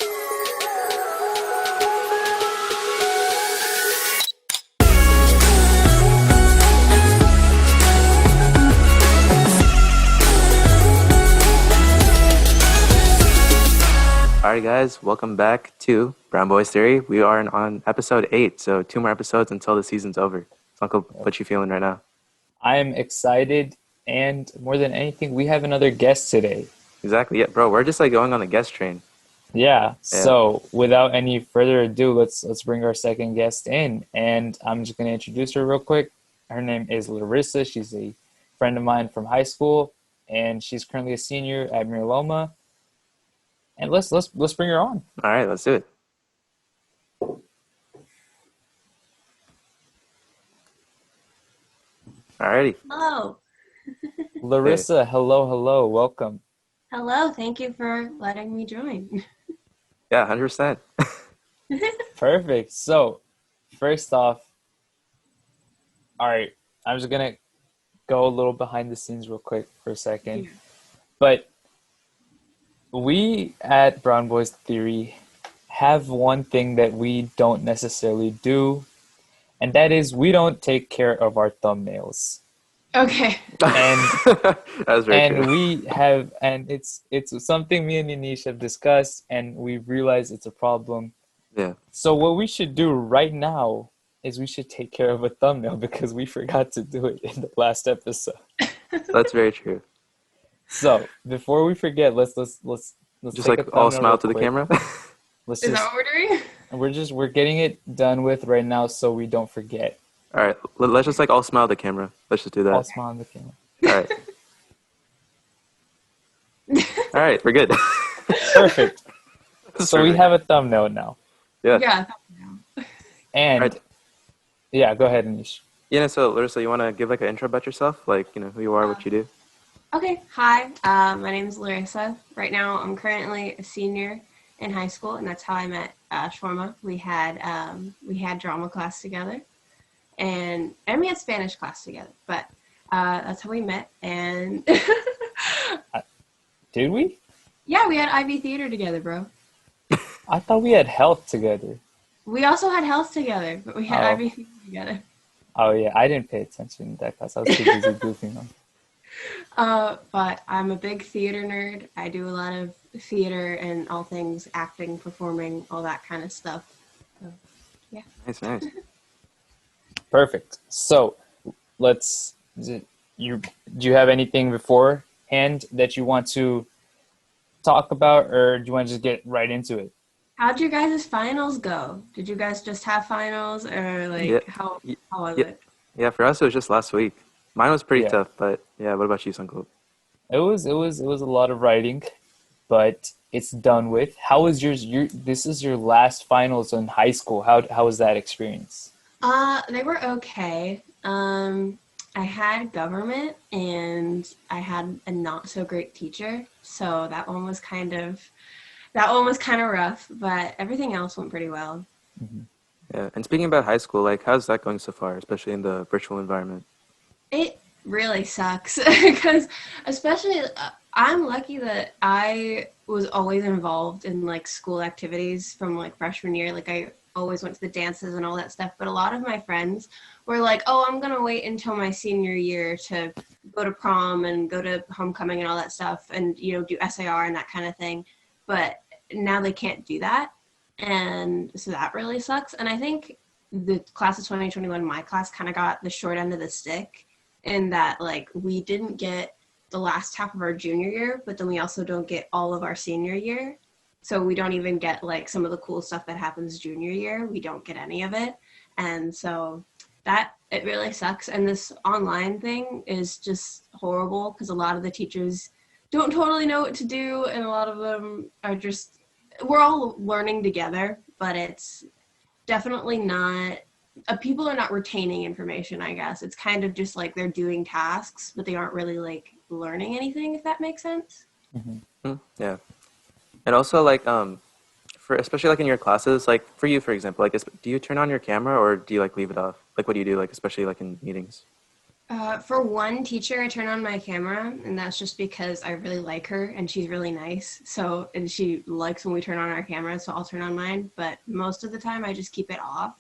Alright guys, welcome back to Brown Boys Theory. We are on episode 8, so 2 more episodes until the season's over. So Uncle, what you feeling right now? I'm excited, and more than anything, we have another guest today. Exactly, yeah, bro, we're just like going on the guest train. Yeah, Yeah. so without any further ado, let's bring our second guest in, and I'm just going to introduce her real quick. Her name is Larissa. She's a friend of mine from high school, and she's currently a senior at Loma. And let's bring her on. Alright, let's do it. Alrighty. Hello. Larissa, hello, welcome. Hello. Thank you for letting me join. Yeah, 100%. Perfect. So, first off, all right, I'm just going to go a little behind the scenes real quick for a second. Yeah. But we at Brown Boys Theory have one thing that we don't necessarily do, and that is we don't take care of our thumbnails. Okay. And That's very true. it's something me and Anish have discussed, and we realize it's a problem. Yeah. So what we should do right now is we should take care of a thumbnail because we forgot to do it in the last episode. That's very true. So before we forget, let's Just take like a all thumbnail smile real to the quick. camera. Is Let's that just what we're doing? we're getting it done with right now so we don't forget. Alright, let's just like all smile to the camera. Let's just do that. I'll smile on the camera. Alright. Alright, we're good. Perfect. So we Perfect. have a thumbnail now. Yeah. Yeah. And Right. yeah, go ahead, Anish. Yeah, so Larissa, you want to give like an intro about yourself? Like, who you are, what you do? Okay. Hi. My name's Larissa. Right now, I'm currently a senior in high school, and that's how I met Shawarma. We had drama class together, and we had Spanish class together. But that's how we met. And Did we? yeah, we had IB theater together, bro. I thought we had health together. We also had health together, but we had Oh. IB theater together. Oh yeah, I didn't pay attention to that class. I was too busy goofing on. But I'm a big theater nerd. I do a lot of theater and all things acting, performing, all that kind of stuff. So, yeah. Nice. Perfect. So do you have anything beforehand that you want to talk about, or do you want to just get right into it? How'd your guys' finals go? Did you guys just have finals, or like Yeah. how was Yeah. it? Yeah, for us it was just last week. Mine was pretty Yeah. tough, but yeah, what about you, Sankalp? It was a lot of writing, but it's done with. How was yours? This is your last finals in high school. How was that experience? They were okay. I had government, and I had a not so great teacher, so that one was kind of rough, but everything else went pretty well. Yeah, and speaking about high school, like how's that going so far, especially in the virtual environment? It really sucks because especially I'm lucky that I was always involved in like school activities from like freshman year. Like I always went to the dances and all that stuff, but a lot of my friends were like, oh, I'm gonna wait until my senior year to go to prom and go to homecoming and all that stuff, and do SAR and that kind of thing. But now they can't do that, and so that really sucks. And I think the class of 2021, my class, kind of got the short end of the stick in that like we didn't get the last half of our junior year, but then we also don't get all of our senior year. So we don't even get like some of the cool stuff that happens junior year. We don't get any of it. And so it really sucks. And this online thing is just horrible because a lot of the teachers don't totally know what to do. And a lot of them are just, we're all learning together, but it's definitely not, people are not retaining information, I guess. It's kind of just like they're doing tasks, but they aren't really like learning anything, if that makes sense. Yeah. And also like for especially like in your classes, like for you, for example, like do you turn on your camera or do you like leave it off? Like what do you do, like especially like in meetings? For one teacher, I turn on my camera, and that's just because I really like her, and she's really nice. So, and she likes when we turn on our camera, so I'll turn on mine. But most of the time, I just keep it off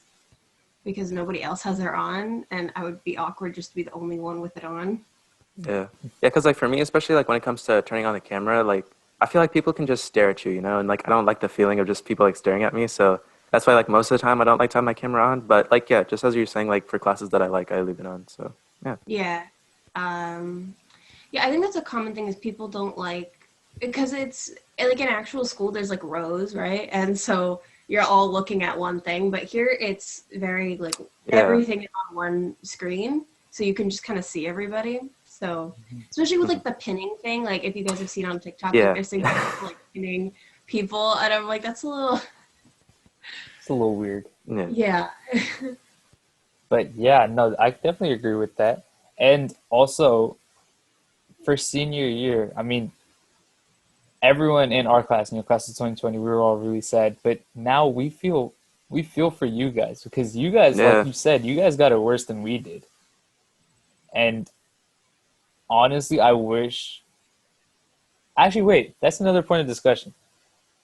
because nobody else has their on, and I would be awkward just to be the only one with it on. Yeah. Yeah, because like for me, especially like when it comes to turning on the camera, like I feel like people can just stare at you, you know, and like I don't like the feeling of just people like staring at me. So that's why like most of the time I don't like to have my camera on. But like yeah, just as you're saying, like for classes that I like, I leave it on. So yeah. Yeah. Um, yeah, I think that's a common thing is people don't like because it's like in actual school there's like rows, right? And so you're all looking at one thing, but here it's very like Yeah. everything is on one screen, so you can just kind of see everybody. So especially with like the pinning thing, like if you guys have seen on TikTok, like Yeah. there's things like pinning people, and I'm like that's a little It's a little weird. Yeah. yeah. But yeah, no, I definitely agree with that. And also for senior year, I mean, everyone in our class, class of 2020, we were all really sad. But now we feel for you guys because you guys, like Yeah. you said, you guys got it worse than we did. And honestly, I wish. Actually, wait, that's another point of discussion.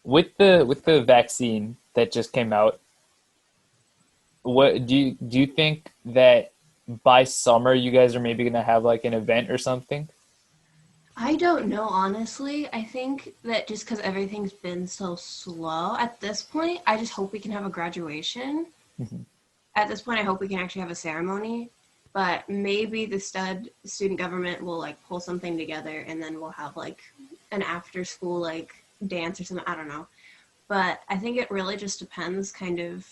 With the vaccine that just came out, what do you think that by summer you guys are maybe gonna have like an event or something? I don't know, honestly. I think that just because everything's been so slow at this point, I just hope we can have a graduation. Mhm. At this point, I hope we can actually have a ceremony. But maybe the student government will like pull something together and then we'll have like an after school like dance or something. I don't know. But I think it really just depends kind of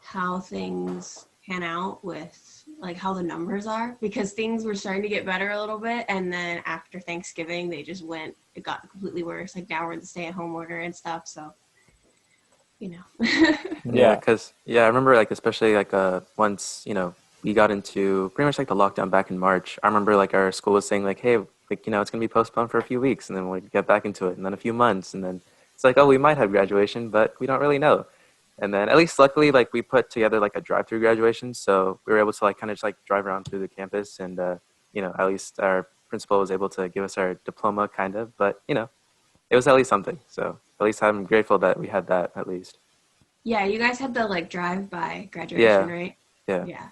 how things pan out with like how the numbers are because things were starting to get better a little bit and then after Thanksgiving it got completely worse. Like now we're in the stay-at-home order and stuff, so you know. Yeah, Yeah. because yeah, I remember like especially like once we got into pretty much like the lockdown back in March. I remember like our school was saying like, hey, like it's gonna be postponed for a few weeks, and then we'll get back into it, and then a few months, and then it's like, oh, we might have graduation, but we don't really know. And then at least luckily like we put together like a drive-through graduation, so we were able to like kind of just like drive around through the campus, and at least our principal was able to give us our diploma kind of, but it was at least something. So at least I'm grateful that we had that at least. Yeah, you guys had the like drive-by graduation, Yeah, right? yeah. Yeah.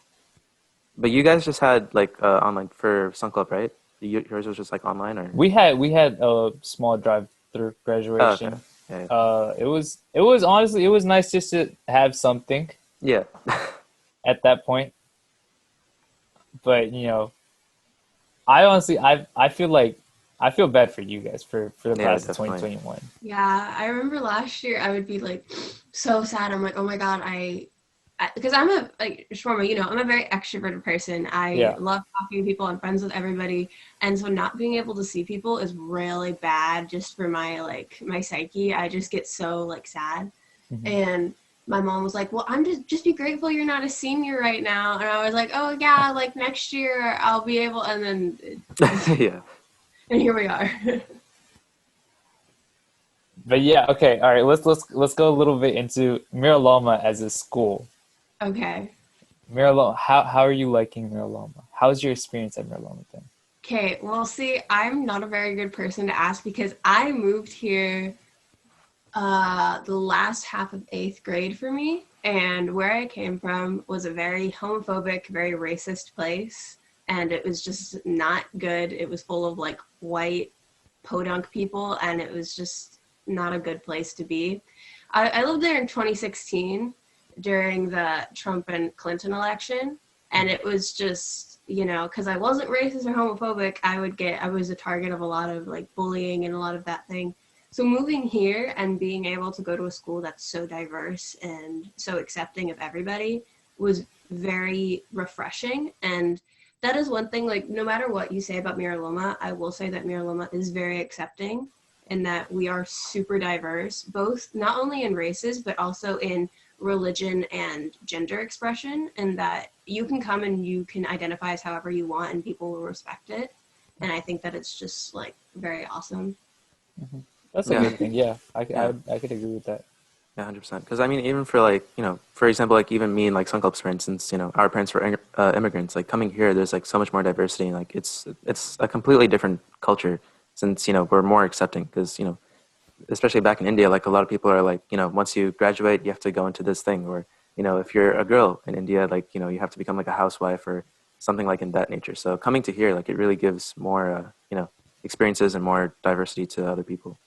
But you guys just had like online for SunClub, right? Yours was just like online, or? We had a small drive-through Oh, okay. graduation. Yeah, It was honestly it was nice just to have something yeah, at that point. But I honestly I feel bad for you guys for the yeah, class of definitely. 2021. Yeah, I remember last year I would be like so sad. I'm like, oh my God, because I'm a like Shwarma, I'm a very extroverted person. I Yeah. love talking to people. I'm friends with everybody, and so not being able to see people is really bad just for my psyche. I just get so like sad, Mhm. and my mom was like, "Well, I'm just be grateful you're not a senior right now." And I was like, "Oh yeah, like next year I'll be able." And then Yeah, and here we are. But yeah, okay, all right. Let's go a little bit into Miraloma as a school. Okay. Miraloma, how are you liking Miraloma? How's your experience at Miraloma then? Okay, well, see, I'm not a very good person to ask because I moved here the last half of eighth grade for me, and where I came from was a very homophobic, very racist place, and it was just not good. It was full of like white podunk people, and it was just not a good place to be. I lived there in 2016 during the Trump and Clinton election, and it was just because I wasn't racist or homophobic, I was a target of a lot of like bullying and a lot of that thing. So moving here and being able to go to a school that's so diverse and so accepting of everybody was very refreshing. And that is one thing, like no matter what you say about Miraloma, I will say that Miraloma is very accepting and that we are super diverse, both not only in races, but also in religion and gender expression, and that you can come and you can identify as however you want and people will respect it. And I think that it's just like very awesome. That's a yeah, good thing. Yeah, I yeah. could agree with that. Yeah, 100%. Because I mean, even for like, for example, like even me and like SANKALP'S, for instance, our parents were immigrants. Like coming here, there's like so much more diversity, and like it's a completely different culture since we're more accepting. Because especially back in India, like a lot of people are like, once you graduate, you have to go into this thing, or if you're a girl in India, like you have to become like a housewife or something like in that nature. So coming to here, like it really gives more, experiences and more diversity to other people.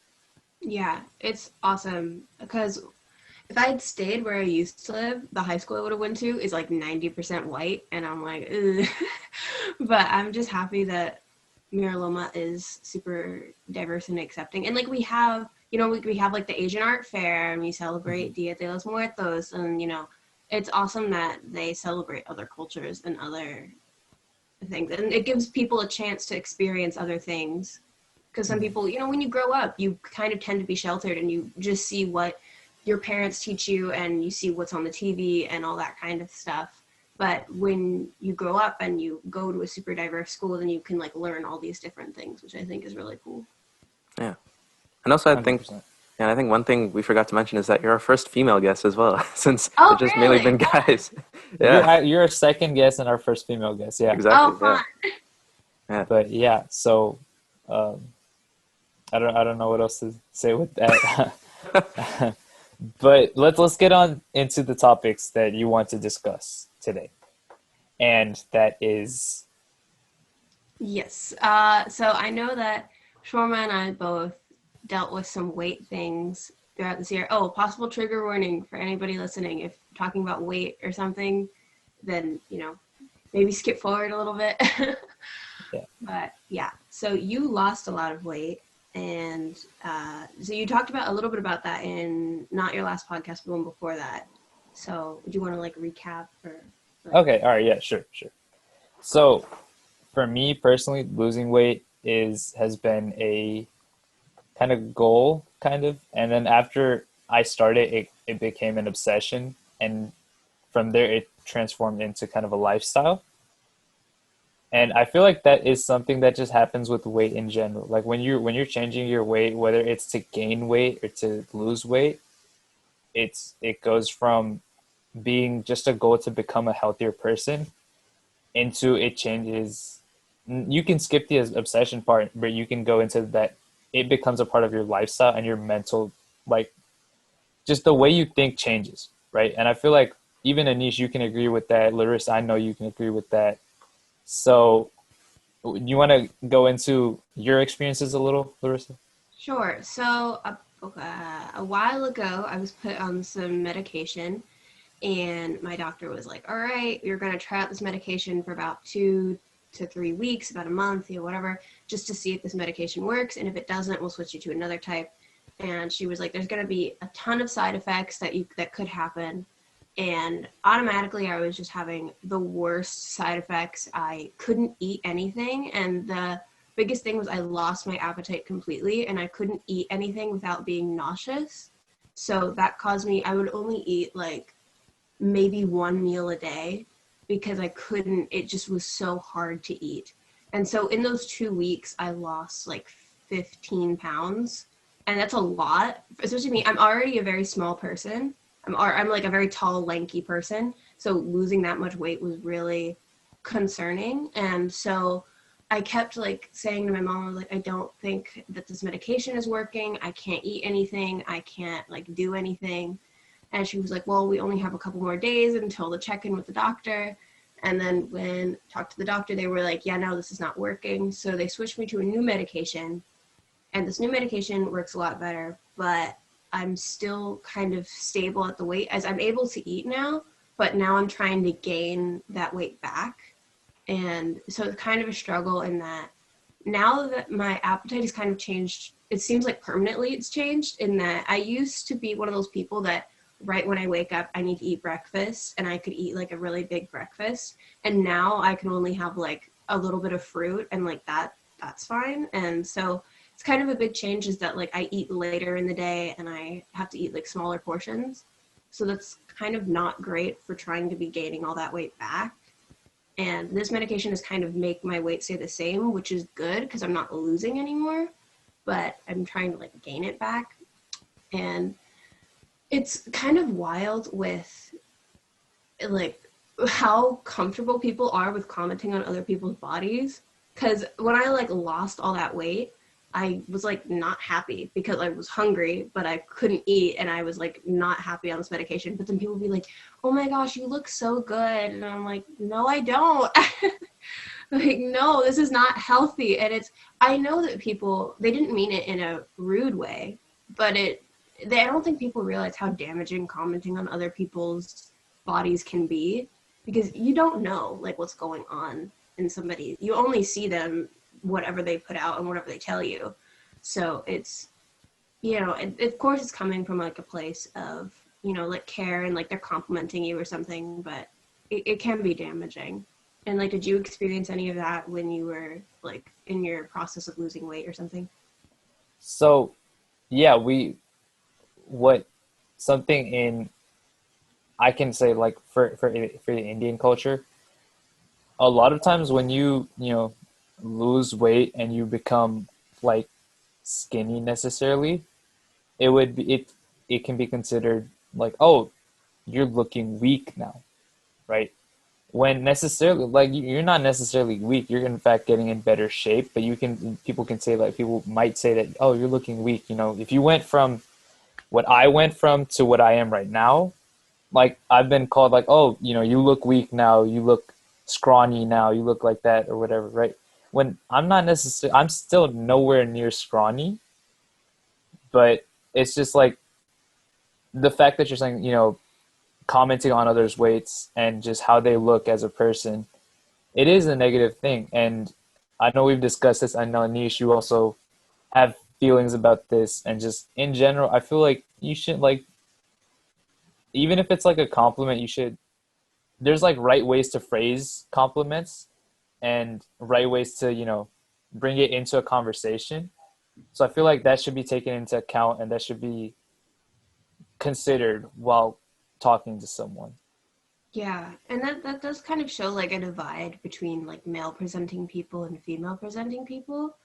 Yeah, it's awesome because if I had stayed where I used to live, the high school I would have went to is like 90% white, and I'm like, ugh. But I'm just happy that Miraloma is super diverse and accepting. And like we have, we have like the Asian Art Fair, and we celebrate Dia de los Muertos, and it's awesome that they celebrate other cultures and other things, and it gives people a chance to experience other things. Because some people, when you grow up, you kind of tend to be sheltered, and you just see what your parents teach you, and you see what's on the TV and all that kind of stuff. But when you grow up and you go to a super diverse school, then you can like learn all these different things, which I think is really cool. Yeah. And also, I think, 100%. and I think one thing we forgot to mention is that you're our first female guest as well, since Oh, it's just mainly really? been guys. You're Yeah, you're a second guest and our first female guest, yeah. exactly. Oh, Yeah, fun. yeah. But yeah, so um, I don't know what else to say with that. But let's get on into the topics that you want to discuss today, and that is Yes. So I know that Shorma and I both dealt with some weight things throughout this year. Oh, possible trigger warning for anybody listening. If talking about weight or something, then, maybe skip forward a little bit. yeah. But yeah, so you lost a lot of weight. And so you talked about a little bit about that in not your last podcast, but one before that. So would you want to like recap or? Like, Okay, all right, yeah, sure, sure. So for me personally, losing weight has been a kind of goal, kind of, and then after I started, it became an obsession, and from there it transformed into kind of a lifestyle. And I feel like that is something that just happens with weight in general. Like when you're changing your weight, whether it's to gain weight or to lose weight, it goes from being just a goal to become a healthier person into it changes. You can skip the obsession part, but you can go into that. It becomes a part of your lifestyle and your mental, like just the way you think changes, right? And I feel like even Anish, you can agree with that. Larissa, I know you can agree with that. So, you want to go into your experiences a little, Larissa? sure. So a while ago, I was put on some medication, and my doctor was like, "All right, you're going to try out this medication for about 2 to 3 weeks, about a month, whatever, just to see if this medication works. And if it doesn't, we'll switch you to another type." And she was like, "There's going to be a ton of side effects that could happen." And automatically, I was just having the worst side effects. I couldn't eat anything, and the biggest thing was I lost my appetite completely, and I couldn't eat anything without being nauseous. So that caused me, I would only eat like maybe one meal a day because I couldn't, it just was so hard to eat. And so in those 2 weeks, I lost like 15 pounds. And that's a lot, especially me. I'm already a very small person. I'm like a very tall, lanky person. So losing that much weight was really concerning. And so I kept like saying to my mom, I was like, "I don't think that this medication is working. I can't eat anything. I can't like do anything." And she was like, "Well, we only have a couple more days until the check-in with the doctor." And then when I talked to the doctor, they were like, "Yeah, no, this is not working." So they switched me to a new medication. And this new medication works a lot better, but I'm still kind of stable at the weight as I'm able to eat now, but now I'm trying to gain that weight back. And so it's kind of a struggle in that now that my appetite has kind of changed, it seems like permanently it's changed in that I used to be one of those people that right when I wake up, I need to eat breakfast, and I could eat like a really big breakfast. And now I can only have like a little bit of fruit, and like that's fine. And so it's kind of a big change is that like I eat later in the day and I have to eat like smaller portions. So that's kind of not great for trying to be gaining all that weight back. And this medication is kind of make my weight stay the same, which is good because I'm not losing anymore, but I'm trying to like gain it back. And it's kind of wild with like how comfortable people are with commenting on other people's bodies. Because when I like lost all that weight, I was like not happy because I was hungry, but I couldn't eat, and I was like not happy on this medication. But then people would be like, "Oh my gosh, you look so good," and I'm like, "No, I don't." Like, no, this is not healthy. And it's, I know that people, they didn't mean it in a rude way, but I don't think people realize how damaging commenting on other people's bodies can be, because you don't know like what's going on in somebody. You only see them whatever they put out and whatever they tell you. So it's, of course it's coming from like a place of, like care, and like they're complimenting you or something, but it can be damaging. And like, did you experience any of that when you were like in your process of losing weight or something? So yeah, what something in I can say, like, for the Indian culture, a lot of times when you lose weight and you become like skinny necessarily, it can be considered like, oh, you're looking weak now, right? When necessarily, like, you're not necessarily weak, you're in fact getting in better shape. But people might say that, oh, you're looking weak. If you went from what I went from to what I am right now, like, I've been called like, oh, you look weak now, you look scrawny now, you look like that or whatever, right? When I'm still nowhere near scrawny, but it's just like the fact that you're saying, commenting on others' weights and just how they look as a person, it is a negative thing. And I know we've discussed this. I know, Anish, you also have feelings about this. And just in general, I feel like you should, like, even if it's like a compliment, there's like right ways to phrase compliments and right ways to, bring it into a conversation. So I feel like that should be taken into account, and that should be considered while talking to someone. Yeah, and that does kind of show like a divide between like male presenting people and female presenting people,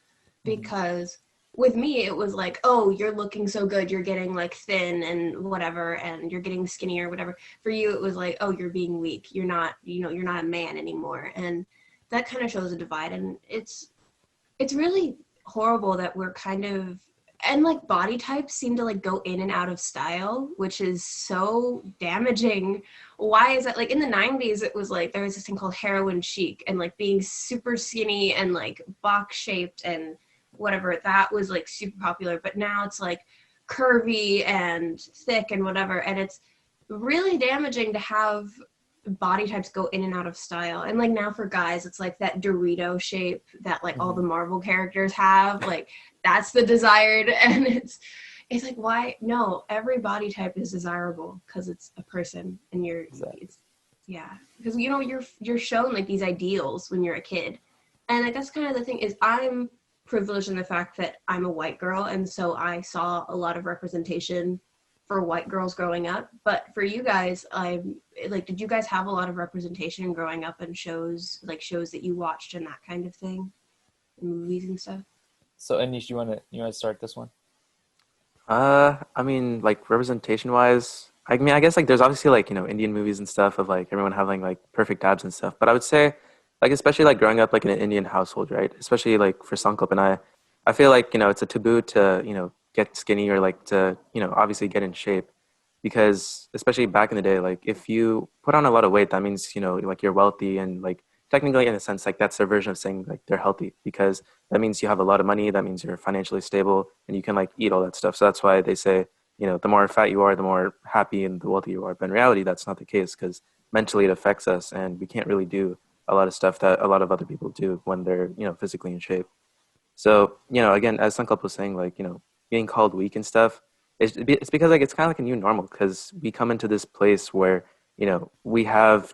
Mm-hmm. because with me it was like, oh, you're looking so good, you're getting like thin and whatever, and you're getting skinnier, whatever. For you it was like, oh, you're being weak, you're not a man anymore. And that kind of shows a divide, and it's really horrible that we're kind of, and like body types seem to like go in and out of style, which is so damaging. Why is that? Like in the 90s it was like there was this thing called heroin chic, and like being super skinny and like box shaped and whatever, that was like super popular. But now it's like curvy and thick and whatever, and it's really damaging to have body types go in and out of style. And like now for guys it's like that Dorito shape that like all Mm-hmm. the Marvel characters have, like that's the desired. And it's like, why? No, every body type is desirable because it's a person, and Exactly. it's, yeah, because you're shown like these ideals when you're a kid. And like that's kind of the thing, is I'm privileged in the fact that I'm a white girl, and so I saw a lot of representation for white girls growing up. But for you guys, I'm like, did you guys have a lot of representation growing up in shows that you watched and that kind of thing, movies and stuff? So, Anish, you wanna start this one? I mean, like representation wise, I mean, I guess like there's obviously like, Indian movies and stuff of like everyone having like perfect abs and stuff. But I would say, like, especially like growing up like in an Indian household, right? Especially like for Sankalp and I feel like, it's a taboo to, get skinny or like to, obviously get in shape. Because especially back in the day, like if you put on a lot of weight, that means, like you're wealthy, and like technically in a sense, like that's their version of saying like they're healthy, because that means you have a lot of money, that means you're financially stable and you can like eat all that stuff. So that's why they say, the more fat you are, the more happy and the wealthier you are. But in reality, that's not the case, because mentally it affects us, and we can't really do a lot of stuff that a lot of other people do when they're, physically in shape. So, again, as Sankalp was saying, like, being called weak and stuff, it's because like it's kind of like a new normal, because we come into this place where, we have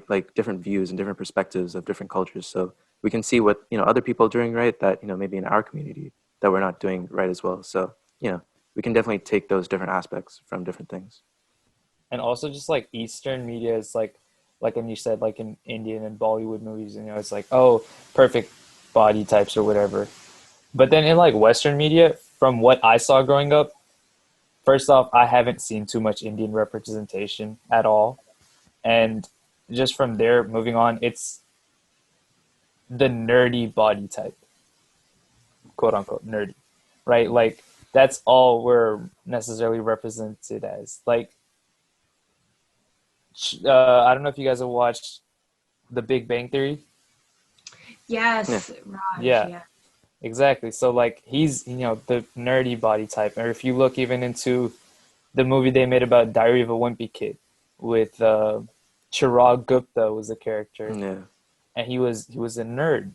like different views and different perspectives of different cultures. So we can see what, other people are doing right that, maybe in our community that we're not doing right as well. So, we can definitely take those different aspects from different things. And also, just like Eastern media is like when you said, like in Indian and Bollywood movies, it's like, oh, perfect body types or whatever. But then in like Western media, from what I saw growing up, first off, I haven't seen too much Indian representation at all. And just from there, moving on, it's the nerdy body type, quote unquote nerdy, right? Like that's all we're necessarily represented as. Like, I don't know if you guys have watched The Big Bang Theory. Yeah. Yes, Raj. Yeah, Yeah. exactly. So like he's the nerdy body type. Or if you look even into the movie they made about Diary of a Wimpy Kid with Chirag Gupta was the character, Yeah. and he was a nerd.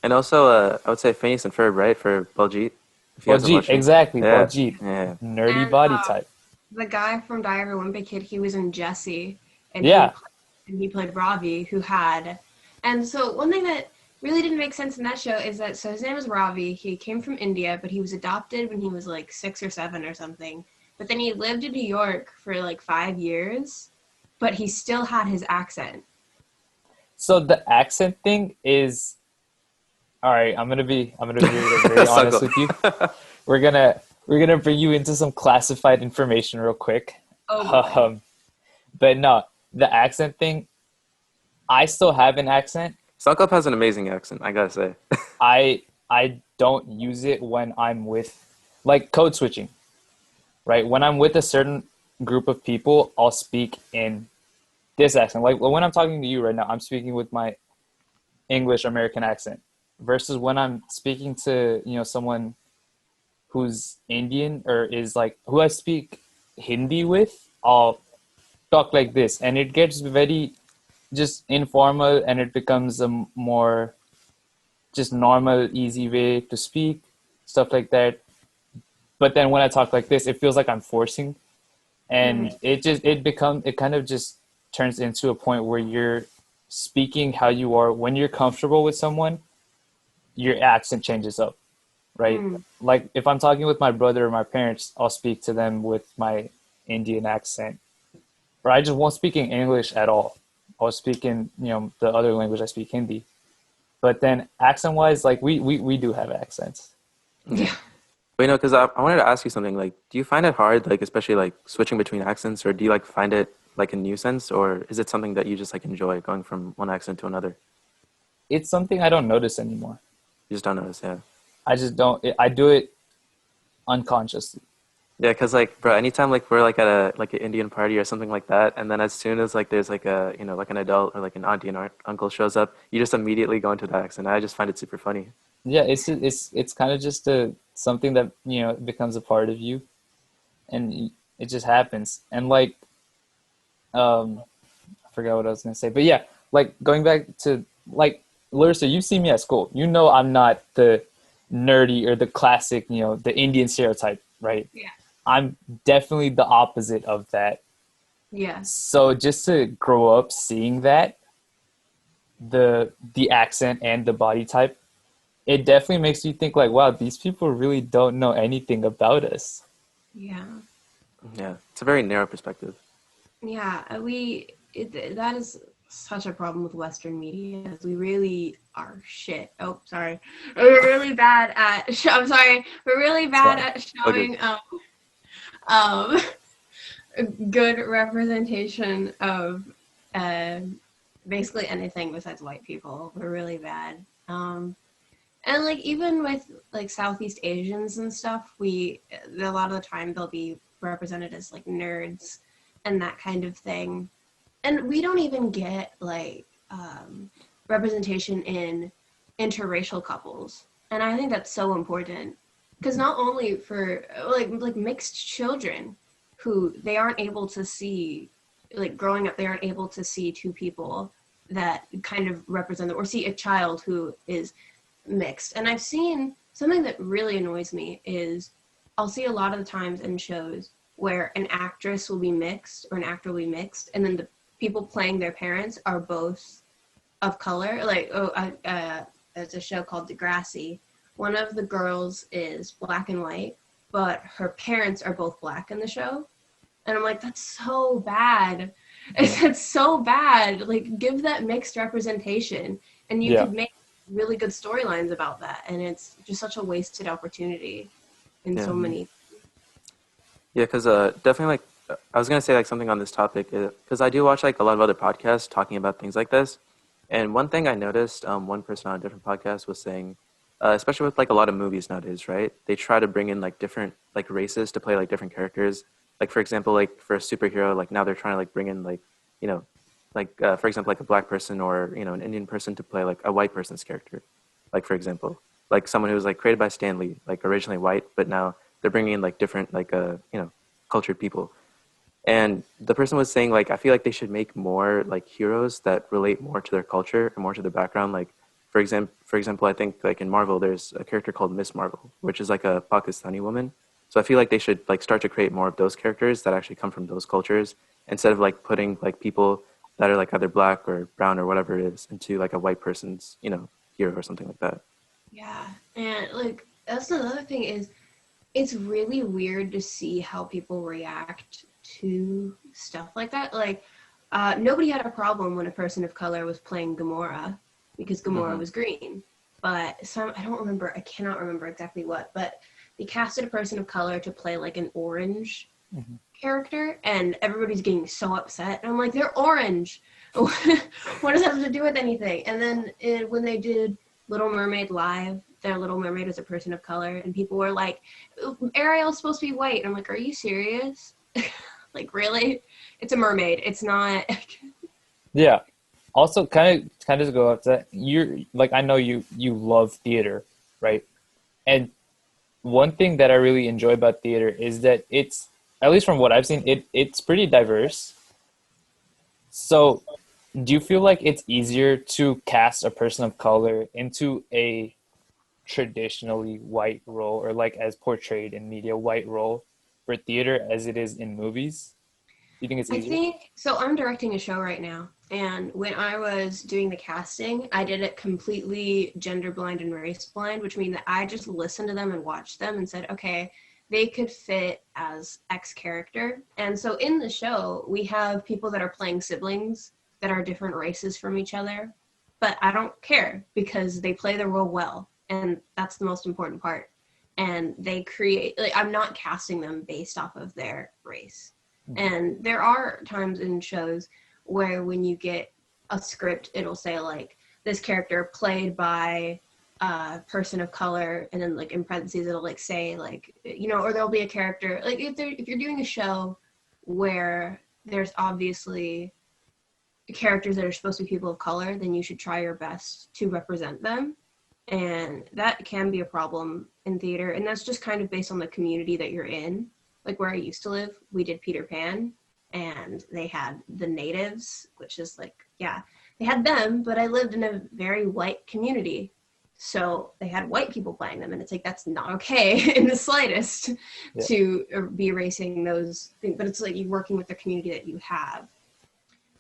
And also, I would say Phineas and Ferb, right, for Baljeet, if you guys have Baljeet, watched it. exactly, Yeah, Baljeet, yeah, nerdy And body type. the guy from Diary of a Wimpy Kid, he was in Jesse, and Yeah, he played Ravi, who had. And so one thing that really didn't make sense in that show is that his name is Ravi. He came from India, but he was adopted when he was like 6 or 7 or something. But then he lived in New York for like 5 years, but he still had his accent. so the accent thing is all right. I'm gonna be very honest Suckle. with you. We're gonna bring you into some classified information real quick. Oh boy. Um, but no, the accent thing. I still have an accent. SANKALP has an amazing accent, I gotta say. I don't use it when I'm with like code switching, right? When I'm with a certain group of people, I'll speak in this accent. Like when I'm talking to you right now, I'm speaking with my English American accent versus when I'm speaking to, someone who's Indian or is like who I speak Hindi with, I'll talk like this and it gets very just informal and it becomes a more just normal, easy way to speak, stuff like that. But then when I talk like this, it feels like I'm forcing, and it kind of just turns into a point where you're speaking how you are when you're comfortable with someone. Your accent changes up, right? Like if I'm talking with my brother or my parents, I'll speak to them with my Indian accent, or I just won't speak in English at all. I'll speak in the other language. I speak Hindi. But then accent wise, like we do have accents. Yeah. But because I wanted to ask you something, like, do you find it hard, like, especially like switching between accents, or do you like find it like a nuisance, or is it something that you just like enjoy going from one accent to another? It's something I don't notice anymore. You just don't notice, yeah. I just don't. I do it unconsciously. Yeah, because like, bro, anytime like we're like at a like an Indian party or something like that, and then as soon as like there's like a like an adult or like an auntie and uncle shows up, you just immediately go into the accent. I just find it super funny. Yeah, it's kind of just something that becomes a part of you, and it just happens. And like, I forgot what I was gonna say, but yeah, like going back to like Larissa, you see me at school. You know I'm not the nerdy or the classic, the Indian stereotype, right? Yeah. I'm definitely the opposite of that. Yes. So just to grow up seeing that, the accent and the body type, it definitely makes you think like, wow, these people really don't know anything about us. Yeah. Yeah, it's a very narrow perspective. Yeah. That is such a problem with Western media. Is we really are shit. Oh, sorry. We're really bad at. I'm sorry. We're really bad at showing um good representation of basically anything besides white people. We're really bad. And like even with like Southeast Asians and stuff, a lot of the time they'll be represented as like nerds and that kind of thing. And we don't even get like representation in interracial couples. And I think that's so important because not only for like mixed children who they aren't able to see, like growing up, they aren't able to see two people that kind of represent them or see a child who is mixed. And I've seen something that really annoys me is I'll see a lot of the times in shows where an actress will be mixed or an actor will be mixed, and then the people playing their parents are both of color. Like, there's a show called Degrassi. One of the girls is black and white, but her parents are both black in the show. And I'm like, that's so bad. That's so bad. Like, give that mixed representation, and you could make really good storylines about that. And it's just such a wasted opportunity in so many. Yeah, because definitely like I was gonna say like something on this topic because I do watch like a lot of other podcasts talking about things like this, and one thing I noticed, one person on a different podcast was saying, especially with like a lot of movies nowadays, right? They try to bring in like different like races to play like different characters. Like for example, like for a superhero, like now they're trying to like bring in like you know, like for example, like a black person or an Indian person to play like a white person's character. Like for example, like someone who was like created by Stan Lee, like originally white, but now they're bringing in like different like cultured people. And the person was saying like I feel like they should make more like heroes that relate more to their culture and more to their background. Like for example, I think like in Marvel there's a character called Miss Marvel, which is like a Pakistani woman. So I feel like they should like start to create more of those characters that actually come from those cultures instead of like putting like people that are like either black or brown or whatever it is into like a white person's, hero or something like that. Yeah, and like that's another thing is it's really weird to see how people react to stuff like that. Like, nobody had a problem when a person of color was playing Gamora because Gamora Hmm. was green. But I cannot remember exactly what, but they casted a person of color to play like an orange Mhm. character, and everybody's getting so upset. And I'm like, they're orange. What does that have to do with anything? And then when they did Little Mermaid live, their Little Mermaid was a person of color, and people were like, Ariel's supposed to be white. And I'm like, are you serious? Like, really? It's a mermaid. It's not. Yeah. Also, kind of to go up to that, you're like I know you love theater, right? And one thing that I really enjoy about theater is that it's, at least from what I've seen, it's pretty diverse. So, do you feel like it's easier to cast a person of color into a traditionally white role, or like as portrayed in media, white role for theater as it is in movies? Do you think it's I easier? think so. I'm directing a show right now, and when I was doing the casting, I did it completely gender blind and race blind, which means that I just listened to them and watched them and said, okay, they could fit as X character. And so in the show, we have people that are playing siblings that are different races from each other, but I don't care because they play the role well, and that's the most important part. And they create, like, I'm not casting them based off of their race. And there are times in shows where when you get a script, it'll say like this character played by a person of color, and then like in parentheses it'll like say like or there'll be a character like if you're doing a show where there's obviously characters that are supposed to be people of color, then you should try your best to represent them. And that can be a problem in theater, and that's just kind of based on the community that you're in. Like where I used to live, we did Peter Pan, and they had the natives, which is like, yeah, they had them, but I lived in a very white community, so they had white people playing them, and it's like that's not okay in the slightest Yeah. to be erasing those things. But it's like you're working with the community that you have.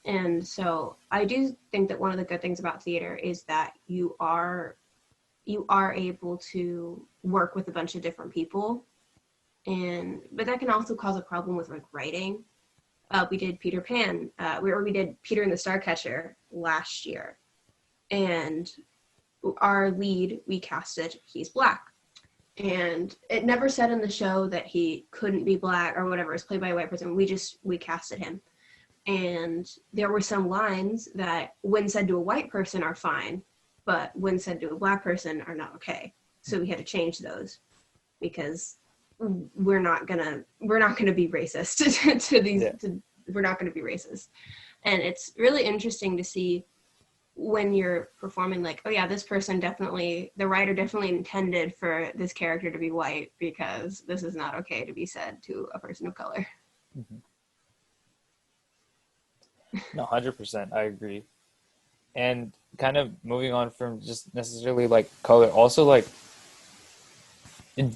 And so I do think that one of the good things about theater is that you are able to work with a bunch of different people, but that can also cause a problem with like writing. We did Peter Pan, we did Peter and the Starcatcher last year, and our lead, we casted, he's black, and it never said in the show that he couldn't be black or whatever. It's played by a white person. We casted him, and there were some lines that when said to a white person are fine, but when said to a black person are not okay. So we had to change those because we're not gonna be racist to these. Yeah. We're not gonna be racist, and it's really interesting to see when you're performing like, oh yeah, this person definitely, the writer definitely intended for this character to be white because this is not okay to be said to a person of color. Mhm. No, 100%. I agree. And kind of moving on from just necessarily like color, also like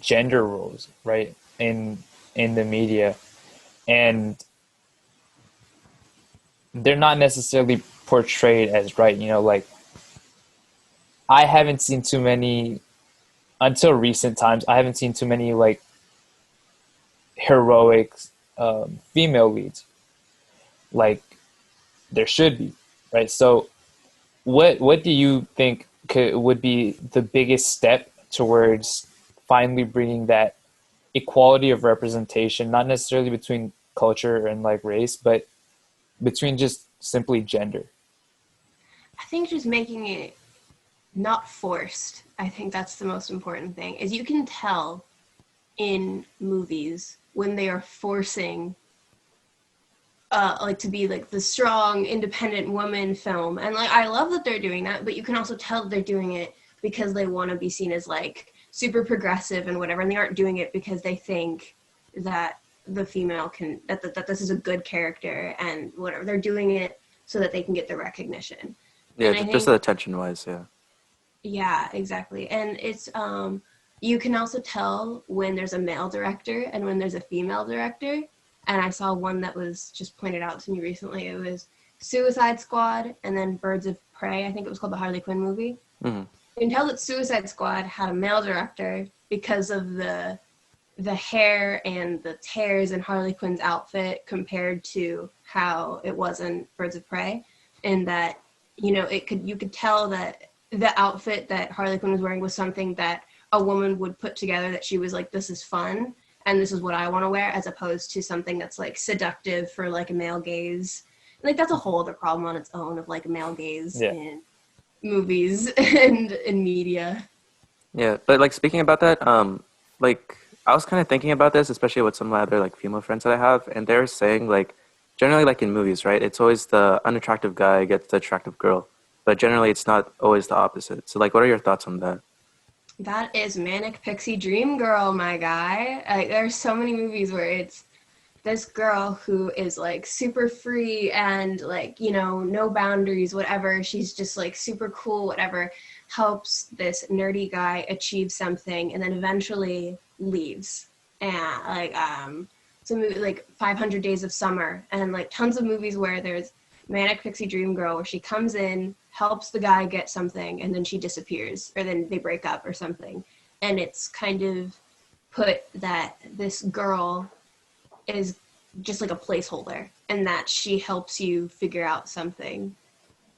gender roles, right? In the media. And they're not necessarily portrayed as right, like I haven't seen too many until recent times. I haven't seen too many like heroic female leads like there should be, right? So what do you think would be the biggest step towards finally bringing that equality of representation, not necessarily between culture and like race, but between just simply gender. I think just making it not forced. I think that's the most important thing. Is you can tell in movies when they are forcing like to be like the strong independent woman film, and like I love that they're doing that, but you can also tell that they're doing it because they want to be seen as like super progressive and whatever, and they aren't doing it because they think that the female can that this is a good character and whatever. They're doing it so that they can get the recognition. Yeah, And I just think the attention wise, yeah. yeah, exactly. And it's you can also tell when there's a male director and when there's a female director. And I saw one that was just pointed out to me recently. It was Suicide Squad and then Birds of Prey. I think it was called the Harley Quinn movie. Hmm. You can tell that Suicide Squad had a male director because of the hair and the tears in Harley Quinn's outfit compared to how it was in Birds of Prey, and that you could tell that the outfit that Harley Quinn was wearing was something that a woman would put together, that she was like, this is fun and this is what I want to wear, as opposed to something that's like seductive for like a male gaze. Like that's a whole other problem on its own of like male gaze Yeah. in movies and in media. Yeah, but like speaking about that, like I was kind of thinking about this, especially with some of my other like female friends that I have, and they're saying like generally like in movies, right? It's always the unattractive guy gets the attractive girl, but generally it's not always the opposite. So like, what are your thoughts on that? That is Manic Pixie Dream Girl, my guy. Like, there's so many movies where it's this girl who is like super free and like, no boundaries, whatever. She's just like super cool, whatever, helps this nerdy guy achieve something and then eventually leaves. And like, it's a movie like 500 Days of Summer and like tons of movies where there's Manic Pixie Dream Girl where she comes in, helps the guy get something, and then she disappears, or then they break up or something. And it's kind of put that this girl is just like a placeholder and that she helps you figure out something.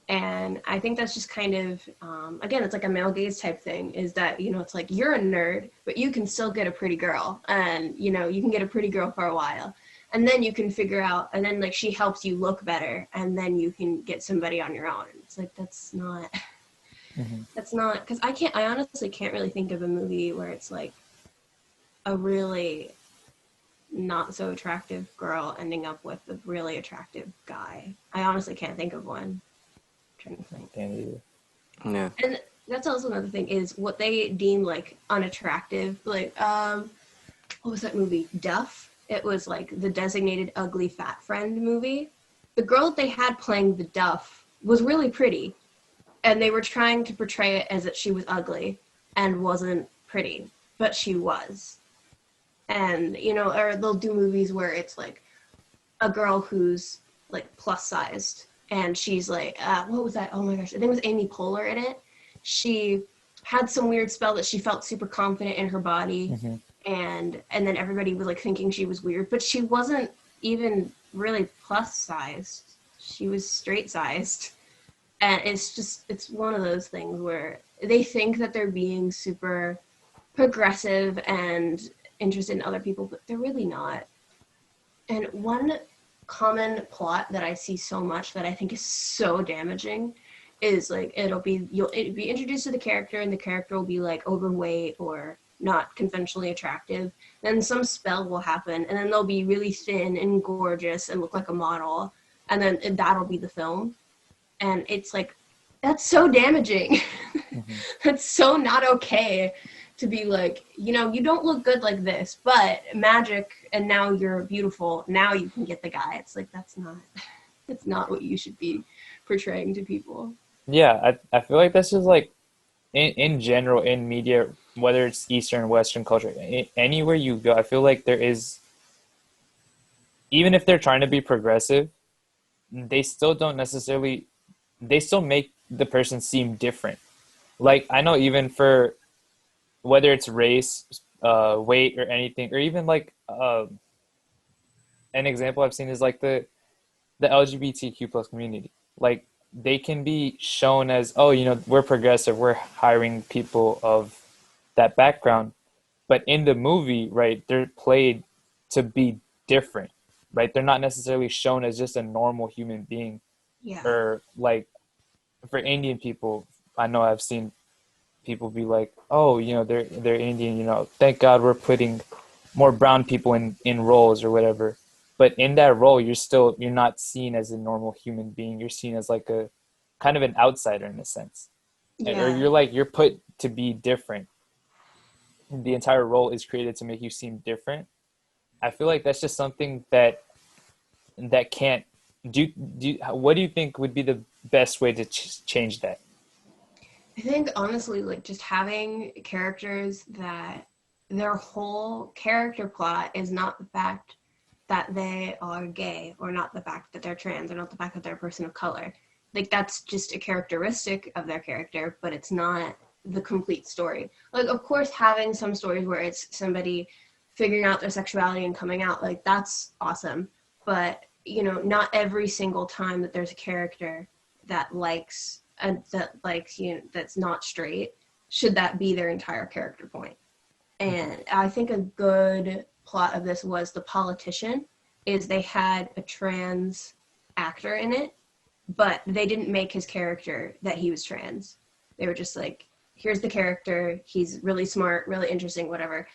And I think that's just kind of, again, it's like a male gaze type thing, is that, it's like you're a nerd, but you can still get a pretty girl, and, you can get a pretty girl for a while. And then you can figure out, and then like she helps you look better, and then you can get somebody on your own. It's like, that's not, because I honestly can't really think of a movie where it's like a really not so attractive girl ending up with a really attractive guy. I honestly can't think of one. I'm trying to think. Can't either. Yeah. And that's also another thing is what they deem like unattractive. Like, what was that movie? Duff. It was like the designated ugly fat friend movie. The girl that they had playing the Duff was really pretty, and they were trying to portray it as that she was ugly and wasn't pretty, but she was. And, or they'll do movies where it's like a girl who's like plus sized, and she's like, what was that? Oh my gosh, I think it was Amy Poehler in it. She had some weird spell that she felt super confident in her body, and then everybody was like thinking she was weird, but she wasn't even really plus sized. She was straight sized. And it's one of those things where they think that they're being super progressive and interested in other people, but they're really not. And one common plot that I see so much that I think is so damaging is like it'll be introduced to the character, and the character will be like overweight or not conventionally attractive. Then some spell will happen, and then they'll be really thin and gorgeous and look like a model, and then that'll be the film. And it's like, that's so damaging. That's so not okay to be like, you don't look good like this, but magic, and now you're beautiful, now you can get the guy. It's like, that's not what you should be portraying to people. Yeah, I feel like this is like in general in media, whether it's Eastern, Western culture, anywhere you go, I feel like there is, even if they're trying to be progressive, they still don't necessarily, they still make the person seem different. Like I know even for whether it's race, weight, or anything, or even like an example I've seen is like the LGBTQ plus community. Like they can be shown as, oh, we're progressive, we're hiring people of that background, But in the movie, right, they're played to be different, right? They're not necessarily shown as just a normal human being. Yeah. Or like for Indian people, I know I've seen people be like, "Oh, they're Indian. Thank God we're putting more brown people in roles or whatever." But in that role, you're not seen as a normal human being. You're seen as like a kind of an outsider in a sense, or Yeah. you're put to be different. The entire role is created to make you seem different. I feel like that's just something that can't what do you think would be the best way to change that? I think honestly, like just having characters that their whole character plot is not the fact that they are gay, or not the fact that they're trans, or not the fact that they're a person of color. Like that's just a characteristic of their character, but it's not the complete story. Like of course having some stories where it's somebody figuring out their sexuality and coming out, like that's awesome. But not every single time that there's a character that likes that's not straight should that be their entire character point. And I think a good plot of this was The Politician, is they had a trans actor in it, but they didn't make his character that he was trans. They were just like, here's the character, he's really smart, really interesting, whatever.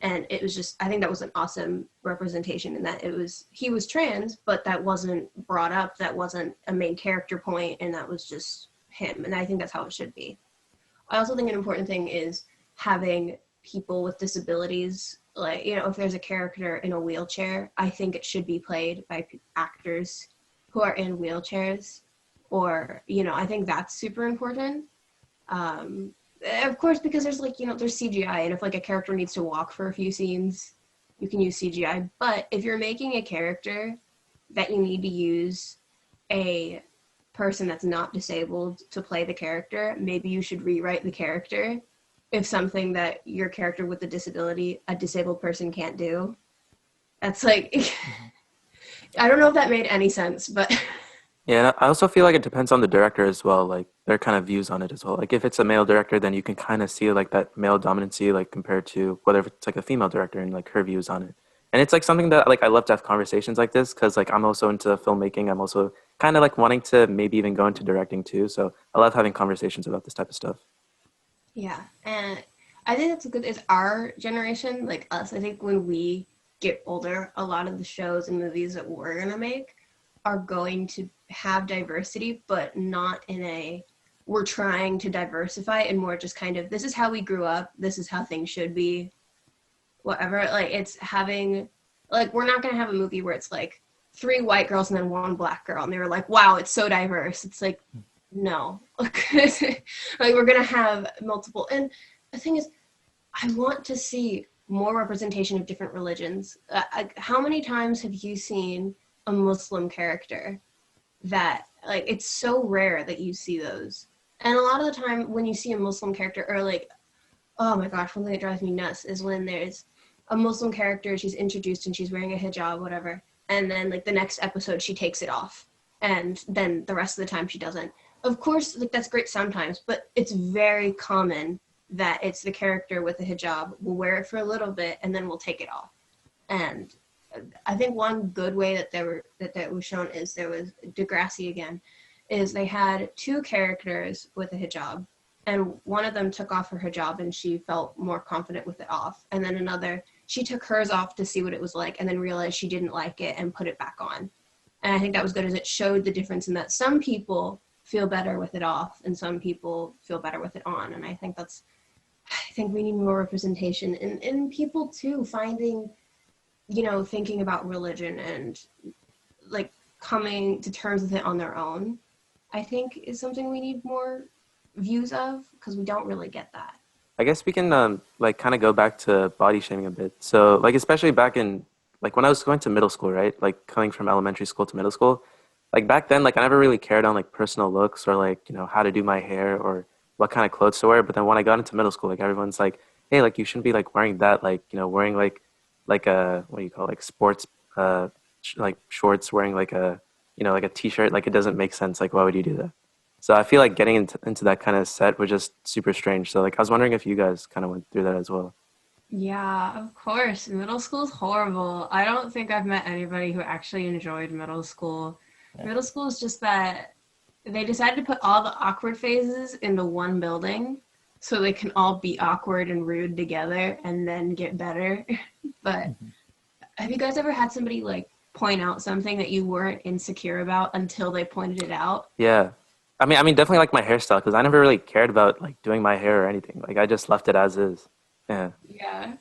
And it was just, I think that was an awesome representation in that he was trans, but that wasn't brought up, that wasn't a main character point, and that was just him. And I think that's how it should be. I also think an important thing is having people with disabilities, like, if there's a character in a wheelchair, I think it should be played by actors who are in wheelchairs, or, I think that's super important. Of course, because there's there's CGI, and if like a character needs to walk for a few scenes, you can use CGI. But if you're making a character that you need to use a person that's not disabled to play the character, maybe you should rewrite the character if something that your character with a disability, a disabled person, can't do. That's like, I don't know if that made any sense, but Yeah, and I also feel like it depends on the director as well, like their kind of views on it as well. Like if it's a male director, then you can kind of see like that male dominancy, like compared to whether it's like a female director and like her views on it. And it's like something that like I love to have conversations like this because like I'm also into filmmaking. I'm also kind of like wanting to maybe even go into directing too. So I love having conversations about this type of stuff. yeah. And I think that's good. Is our generation, like us, I think when we get older, a lot of the shows and movies that we're gonna make are going to have diversity, but not in a we're trying to diversify, and more just kind of, this is how we grew up, this is how things should be, whatever. Like it's having, like, we're not gonna have a movie where it's like 3 white girls and then 1 black girl and they were like, wow, it's so diverse. It's like, no. Like we're gonna have multiple. And the thing is, I want to see more representation of different religions. How many times have you seen a Muslim character that, like, it's so rare that you see those. And a lot of the time when you see a Muslim character, or like, oh my gosh, one thing that drives me nuts is when there's a Muslim character, she's introduced and she's wearing a hijab, whatever, and then like the next episode she takes it off, and then the rest of the time she doesn't. Of course, like that's great sometimes, but it's very common that it's the character with the hijab will wear it for a little bit and then we'll take it off. And I think one good way that was shown is there was Degrassi again, is they had 2 characters with a hijab, and one of them took off her hijab and she felt more confident with it off, and then another, she took hers off to see what it was like and then realized she didn't like it and put it back on. And I think that was good, as it showed the difference in that some people feel better with it off and some people feel better with it on. And I think we need more representation in people too, finding, thinking about religion and like coming to terms with it on their own, I think is something we need more views of, because we don't really get that. I guess we can like kind of go back to body shaming a bit. So like especially back in like when I was going to middle school, right? Like coming from elementary school to middle school, like back then, like I never really cared on like personal looks or like, how to do my hair or what kind of clothes to wear. But then when I got into middle school, like everyone's like, hey, like you shouldn't be like wearing that, like, wearing like a, what do you call it, like sports like shorts, wearing like a like a t-shirt, like it doesn't make sense. Like why would you do that? So I feel like getting into that kind of set was just super strange. So like I was wondering if you guys kind of went through that as well. Yeah, of course. Middle school's horrible. I don't think I've met anybody who actually enjoyed middle school. Yeah. Middle school is just that they decided to put all the awkward phases into one building so they can all be awkward and rude together and then get better. But Mhm. have you guys ever had somebody like point out something that you weren't insecure about until they pointed it out? Yeah. I mean, definitely like my hairstyle because I never really cared about like doing my hair or anything. Like I just left it as is. Yeah. Yeah.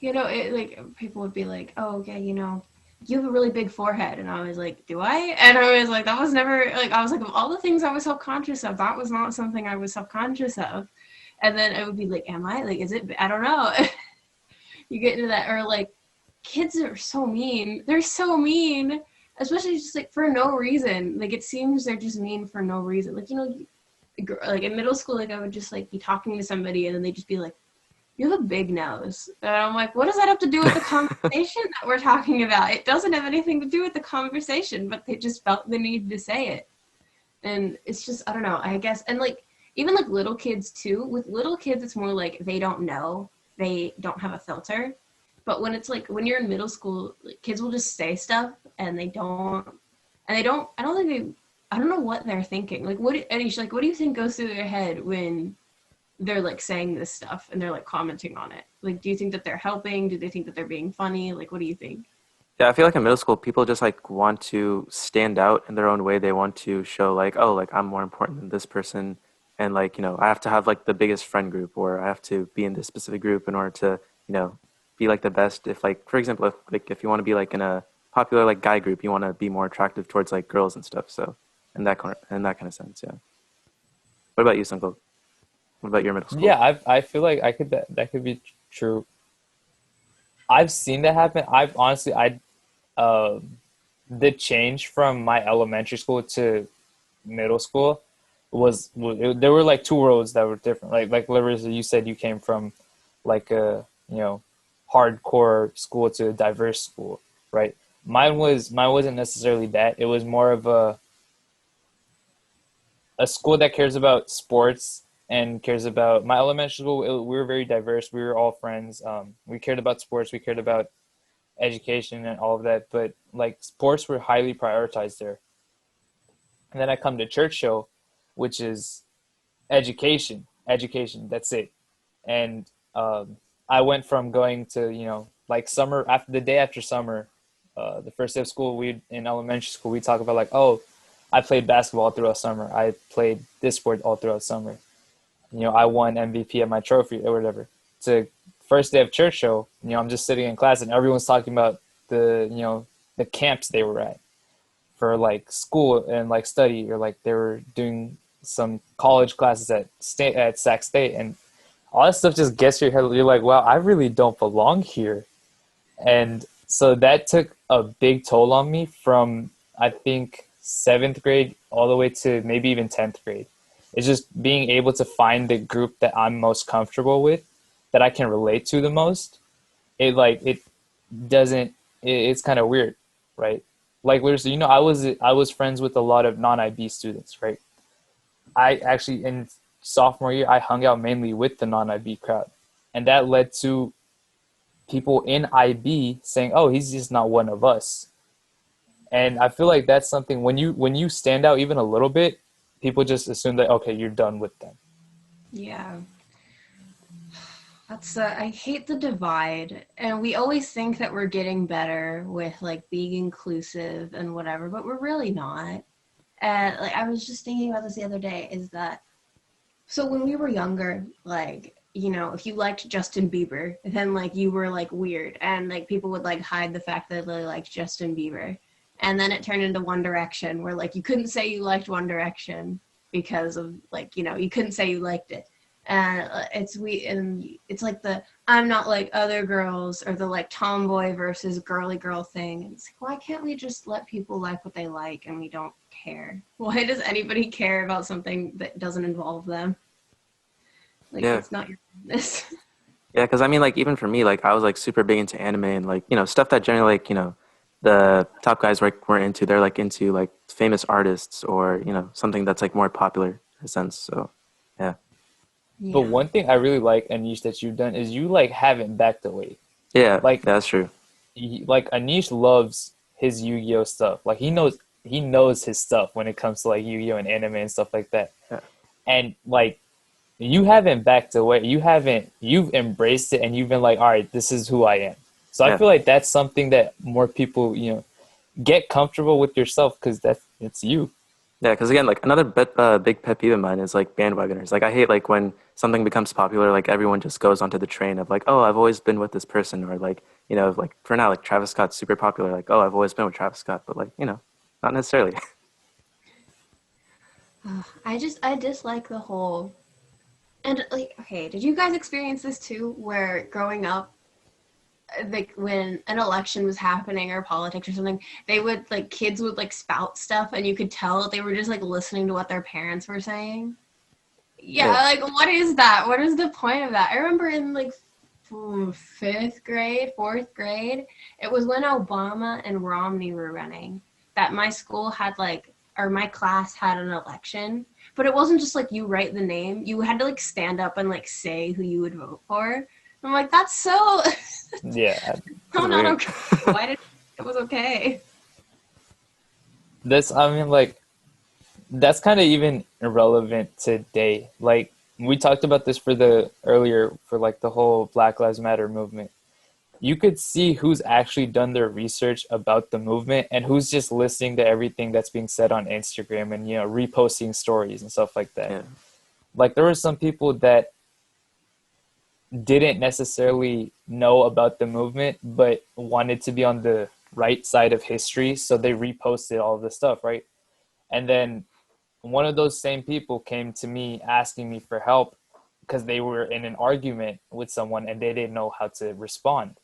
You know, it like people would be like, "Oh, okay, you know, you have a really big forehead," and I was like, "Do I?" And I was like, "That was never like I was like of all the things I was self-conscious of, that was not something I was self-conscious of." And then it would be like, "Am I? Like, is it? I don't know." You get into that, or like, kids are so mean. They're so mean, especially just like for no reason. Like it seems they're just mean for no reason. Like like in middle school, like I would just like be talking to somebody, and then they'd just be like, "You have a big nose." And I'm like, what does that have to do with the conversation that we're talking about? It doesn't have anything to do with the conversation, but they just felt the need to say it. And it's just, I don't know, I guess. And like, even like little kids too, with little kids, it's more like they don't know, they don't have a filter. But when it's like, when you're in middle school, like, kids will just say stuff I don't think I don't know what they're thinking. Like, Anish, like, what do you think goes through their head when they're like saying this stuff and they're like commenting on it? Like, do you think that they're helping? Do they think that they're being funny? Like, what do you think? Yeah, I feel like in middle school, people just like want to stand out in their own way. They want to show like, oh, like I'm more important than this person, and like I have to have like the biggest friend group, or I have to be in this specific group in order to be like the best. If like, for example, if you want to be like in a popular like guy group, you want to be more attractive towards like girls and stuff. So in that kind of sense, yeah. What about you, Sunkel? What about your middle Yeah, school? I feel like I could that could be true. I've seen that happen. I've honestly I the change from my elementary school to middle school there were like two worlds that were different. Like Larissa, you said you came from like a hardcore school to a diverse school, right? Mine wasn't necessarily that. It was more of a school that cares about sports and cares about my elementary school. We were very diverse. We were all friends. We cared about sports. We cared about education and all of that. But like sports were highly prioritized there. And then I come to church show, which is education, education. That's it. And I went from going to like summer after the day after summer, the first day of school. We in elementary school we talk about like, oh, I played basketball all throughout summer. I played this sport all throughout summer. I won MVP at my trophy or whatever. To first day of church show, I'm just sitting in class and everyone's talking about the camps they were at for like school and like study, or like they were doing some college classes at Sac State, and all that stuff just gets your head. You're like, wow, I really don't belong here. And so that took a big toll on me from, I think, seventh grade all the way to maybe even 10th grade. It's just being able to find the group that I'm most comfortable with, that I can relate to the most. It doesn't, it's kind of weird, right? Like, literally, I was friends with a lot of non-IB students, right? I actually, in sophomore year, I hung out mainly with the non-IB crowd. And that led to people in IB saying, "Oh, he's just not one of us." And I feel like that's something when you stand out even a little bit, people just assume that okay, you're done with them. Yeah. That's I hate the divide, and we always think that we're getting better with like being inclusive and whatever, but we're really not. And like I was just thinking about this the other day, is that so when we were younger, like if you liked Justin Bieber, then like you were like weird, and like people would like hide the fact that they liked Justin Bieber, and then it turned into One Direction, where like you couldn't say you liked One Direction because of like you couldn't say you liked it, and it's like the I'm not like other girls, or the like tomboy versus girly girl thing. And it's like, why can't we just let people like what they like and we don't care? Why does anybody care about something that doesn't involve them? Like, Yeah. it's not your business. Yeah, because I mean, like even for me, like I was like super big into anime and like stuff that generally like the top guys were into. They're like into like famous artists or something that's like more popular in a sense. So yeah, But Yeah. one thing I really like, Anish, that you've done is you like haven't backed away. Yeah, Like that's true. like Anish loves his Yu-Gi-Oh stuff. Like he knows his stuff when it comes to like Yu-Gi-Oh and anime and stuff like that. Yeah, And like you haven't backed away. You've embraced it and you've been like, all right, this is who I am. So I yeah. feel like that's something that more people, get comfortable with yourself because it's you. Yeah, because again, like another big pet peeve of mine is like bandwagoners. Like I hate like when something becomes popular, like everyone just goes onto the train of like, oh, I've always been with this person, or like, like for now, like Travis Scott's super popular. Like, oh, I've always been with Travis Scott, but like, not necessarily. I dislike the whole. And like, okay, did you guys experience this too, where growing up, like when an election was happening or politics or something, they would like kids would like spout stuff, and you could tell they were just like listening to what their parents were saying. Yeah, Yeah, like what is that? What is the point of that? I remember in like fifth grade, fourth grade, it was when Obama and Romney were running that my school had like, or my class had an election, but it wasn't just like you write the name. You had to like stand up and like say who you would vote for. I'm like, that's so, Yeah, so that's not weird. okay. Why did it was okay? I mean, like that's kind of even irrelevant today. Like we talked about this for the earlier for like the whole Black Lives Matter movement. You could see who's actually done their research about the movement and who's just listening to everything that's being said on Instagram and reposting stories and stuff like that. Yeah, Like there were some people that didn't necessarily know about the movement but wanted to be on the right side of history, so they reposted all of the stuff, right? And then one of those same people came to me asking me for help because they were in an argument with someone and they didn't know how to respond.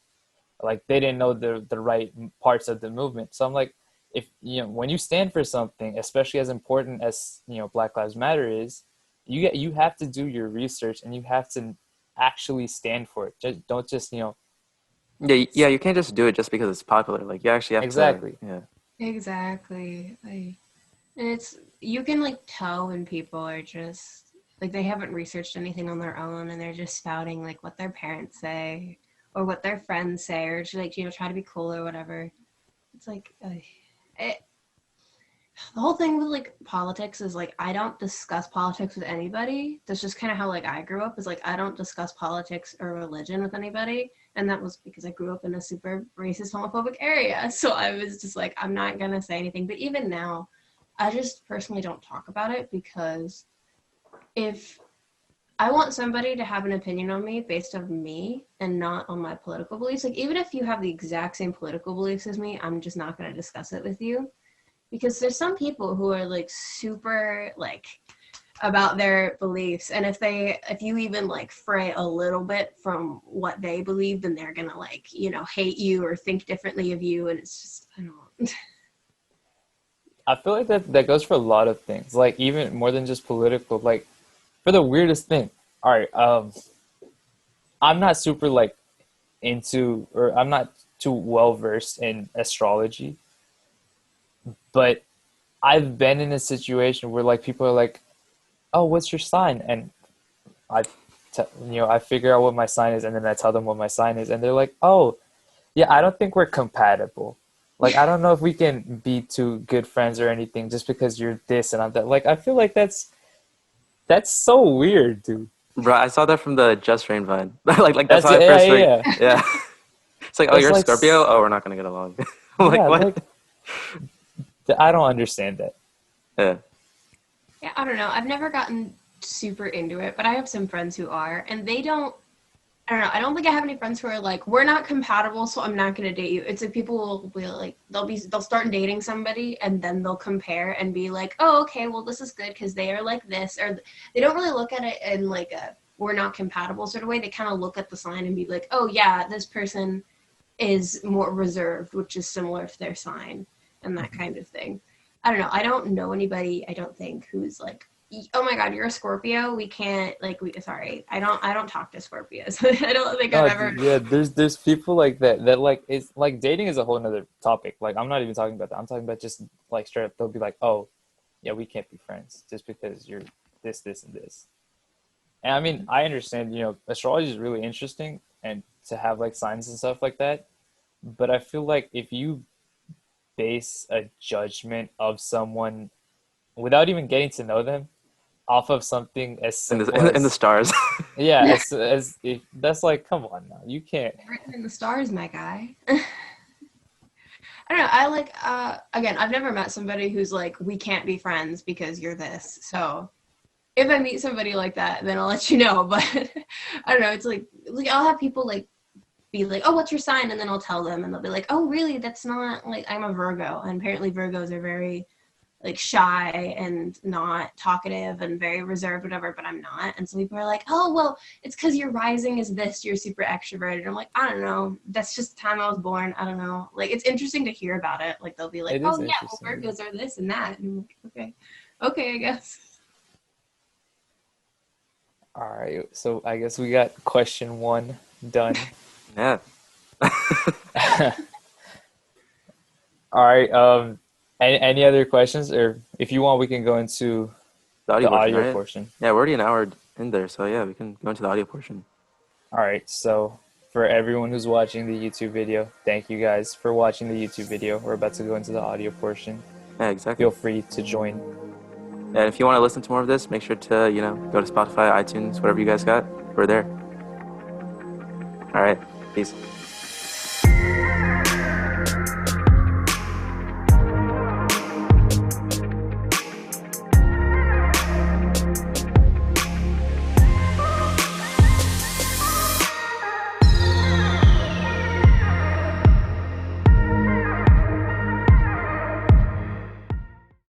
Like they didn't know the right parts of the movement. So I'm like, if when you stand for something, especially as important as Black Lives Matter is, you have to do your research and you have to actually stand for it. Don't just yeah. You can't just do it just because it's popular. Like you actually have to. exactly. Yeah, Exactly. And it's, you can like tell when people are just like they haven't researched anything on their own and they're just spouting like what their parents say or what their friends say or just like try to be cool or whatever. It's like it, the whole thing with like politics is like I don't discuss politics with anybody. That's just kind of how like I grew up, is like I don't discuss politics or religion with anybody, and that was because I grew up in a super racist homophobic area. So I was just like, I'm not gonna say anything. But even now, I just personally don't talk about it because if I want somebody to have an opinion on me based on me and not on my political beliefs, like even if you have the exact same political beliefs as me, I'm just not going to discuss it with you, because there's some people who are like super like about their beliefs, and if you even like fray a little bit from what they believe, then they're gonna like hate you or think differently of you, and it's just I don't. I feel like that goes for a lot of things, like even more than just political. Like for the weirdest thing, all right, I'm not super like into, or I'm not too well versed in astrology, but I've been in a situation where like people are like, "Oh, what's your sign?" And I, I figure out what my sign is, and then I tell them what my sign is, and they're like, "Oh, yeah, I don't think we're compatible. Like, I don't know if we can be two good friends or anything just because you're this and I'm that." Like, I feel like that's so weird, dude. bro. I saw that from the Just Rain Vine. like that's That's how I yeah, first yeah, figured. yeah. Yeah, it's like, oh, That's you're a like, Scorpio. Oh, we're not gonna get along. I'm like, yeah, what? like I don't understand that. Yeah, Yeah, I don't know. I've never gotten super into it, but I have some friends who are, and they don't. I don't know. I don't think I have any friends who are like, we're not compatible, so I'm not going to date you. It's like people will like, they'll start dating somebody and then they'll compare and be like, oh, okay, well, this is good because they are like this. Or they don't really look at it in like a, we're not compatible sort of way. They kind of look at the sign and be like, oh, yeah, this person is more reserved, which is similar to their sign and that kind of thing. I don't know. I don't know anybody, I don't think, who's like, oh my god, you're a Scorpio, we can't like we sorry, I don't talk to Scorpios. I don't think I've No, ever. yeah, there's people like that like it's like dating is a whole nother topic. Like I'm not even talking about that. I'm talking about just like straight up. They'll be like, "Oh, yeah, we can't be friends just because you're this, this, and this." And I mean, I understand, astrology is really interesting and to have like signs and stuff like that. But I feel like if you base a judgment of someone without even getting to know them off of something as in simple the in the as, stars. yeah, Yeah, as if that's like, come on now, you can't. written in the stars, my guy. I don't know. I like again, I've never met somebody who's like, we can't be friends because you're this. So if I meet somebody like that, then I'll let you know. But I don't know. It's like I'll have people like be like, oh, what's your sign? And then I'll tell them, and they'll be like, oh, really? That's not like I'm a Virgo, and apparently Virgos are very like shy and not talkative and very reserved, whatever. But I'm not, and so people are like, oh, well, it's because your rising is this. You're super extroverted. I'm like, I don't know. That's just the time I was born. I don't know. Like it's interesting to hear about it. Like they'll be like, It is oh yeah, well interesting. Virgos are this and that. And I'm like, okay, I guess. All right, so I guess we got question one done. Yeah. All right. Any other questions, or if you want, we can go into The audio the portion, audio right? portion. Yeah, we're already an hour in there, so yeah, we can go into the audio portion. All right. So for everyone who's watching the YouTube video, thank you guys for watching the YouTube video. We're about to go into the audio portion. Yeah, exactly. Feel free to join. And if you want to listen to more of this, make sure to, go to Spotify, iTunes, whatever you guys got. We're there. All right. Peace.